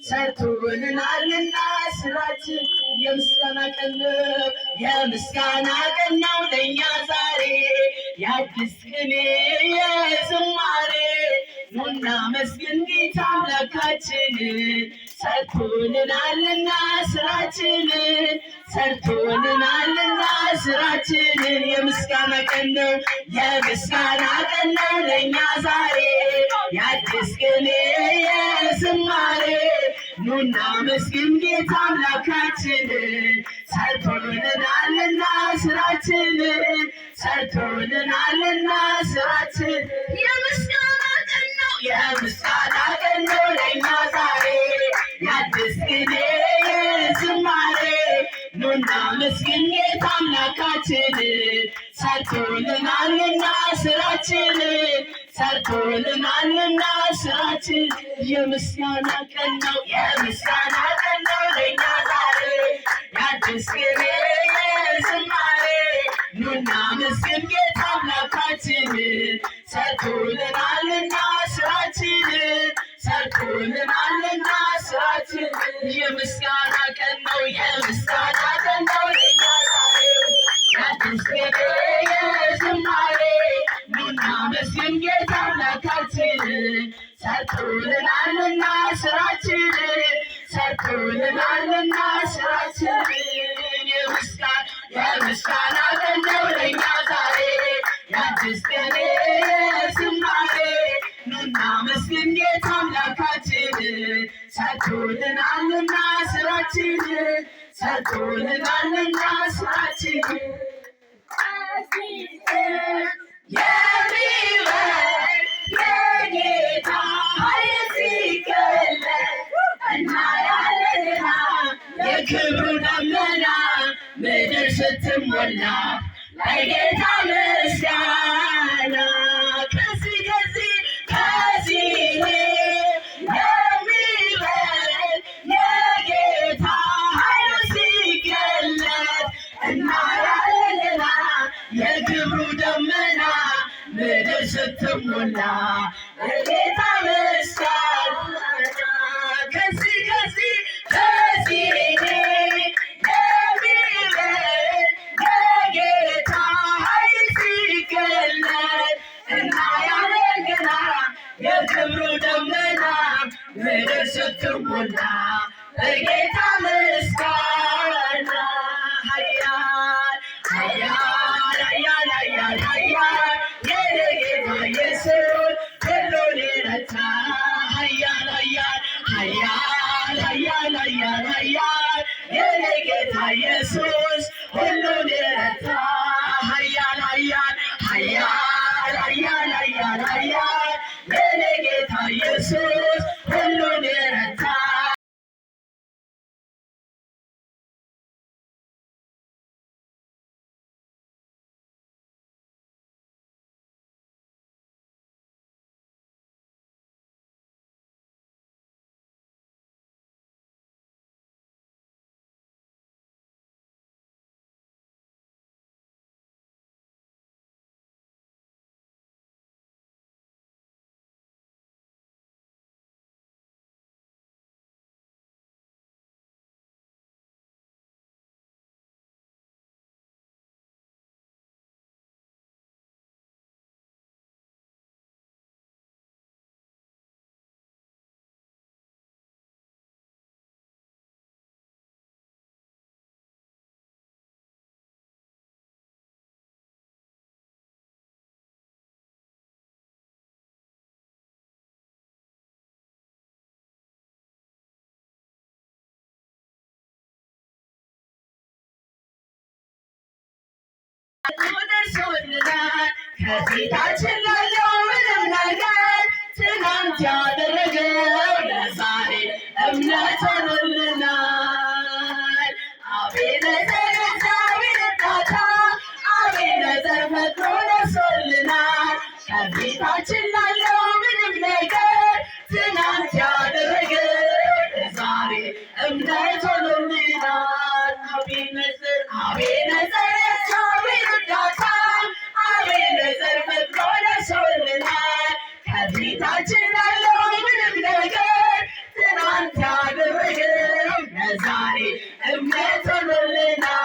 ሰርቶልናልና ስራችን የምስጋና ቀን ነው የምስጋና ቀን ነው ለእኛ ዛሬ የአዲስ ቅኔ የዝማሬ ኑና መስግን ጌታ አምላካችንን ሰርቶልናልና ስራችንን ሰርቶልናልና ስራችንን የምስጋና ቀን ነው የምስጋና ቀን ነው ለእኛ ዛሬ የአዲስ ቅኔ የዝማሬ ኑና መስግን ጌታ አምላካችንን ሰርቶልናልና ስራችንን ሰርቶልናልና ስራችን የምስጋና ቀን ነው የምስጋና ቀን ነው ለእኛ ዛሬ የአዲስ ቅኔ የዝማሬ ኑና መስግን ጌታ አምላካችንን ሰርቶልናልና ስራችንን ሰርቶልናልና ስራችን የምስጋና ቀን ነው የምስጋና ቀን ነው ለእኛ ዛሬ የአዲስ ቅኔ የዝማሬ ኑና መስግን ጌታ አምላካችንን ሰርቶልናልና ስራችንን ሰርቶልናልና ስራችን የምስጋና ቀን ነው የምስጋና ቀን ነው ለእኛ ዛሬ የአዲስ ቅኔ የዝማሬ ኑና መስግን ጌታ አምላካችንን ሰርቶልናልና ስራችንን ሰርቶልናልና ስራችንን የምስጋና ቀን ነው ለእኛ ዛሬ የአዲስ ቅኔ የዝማሬ ኑና መስግን ጌታ አምላካችንን ሰርቶልናልና ስራችንን ሰርቶልናልና ስራችንን የሚበል የጌታ ኃይል ሲገለጥ እናያለንና የክብሩ ደመና ምድር ስትሞላ ለጌታ ምስጋና ከዚህ የሚበል የጌታ ኃይል ሲገለጥ እናያለንና የክብሩ ደመና ምድር ስትሞላ ለጌታ ምስጋና ከዚህ የሚበል የጌታ ኃይል ሲገለጥ እናያለንና የክብሩ ደመና ምድር ስትሞላ ለጌታ ምስጋና ኃያል ኃያል ኃያል ኃያል ኃያል የጌታ ኢየሱስ ሁሉን የረታ ኃያል ኃያል ኃያል ኃያል ኃያል ኃያል የጌታ ኢየሱስ ሁሉን የረታ ኃያል ኃያል ኃያል ኃያል ኃያል ኃያል የጌታ ኢየሱስ ሁሉን የረታ ደርሶልናል ከፊታችን ላለው ምንም ነገር ትናንት ያደረገው ለዛሬ እምነት ሆኖልናል። አቤኔዘር እግዚአብሔር እርዳታ አቤኔዘር ፈጥኖ ደርሶልናል ከፊታችን ላለው ምንም ነገር ትናንት ያደረገው ለዛሬ እምነት ሆኖልናል። አቤኔዘር እግዚአብሔር እርዳታ አቤኔዘር ፈጥኖ ደርሶልናል ከፊታችን ላለው ምንም ነገር ዛሬ እምነት ሆኖልናል።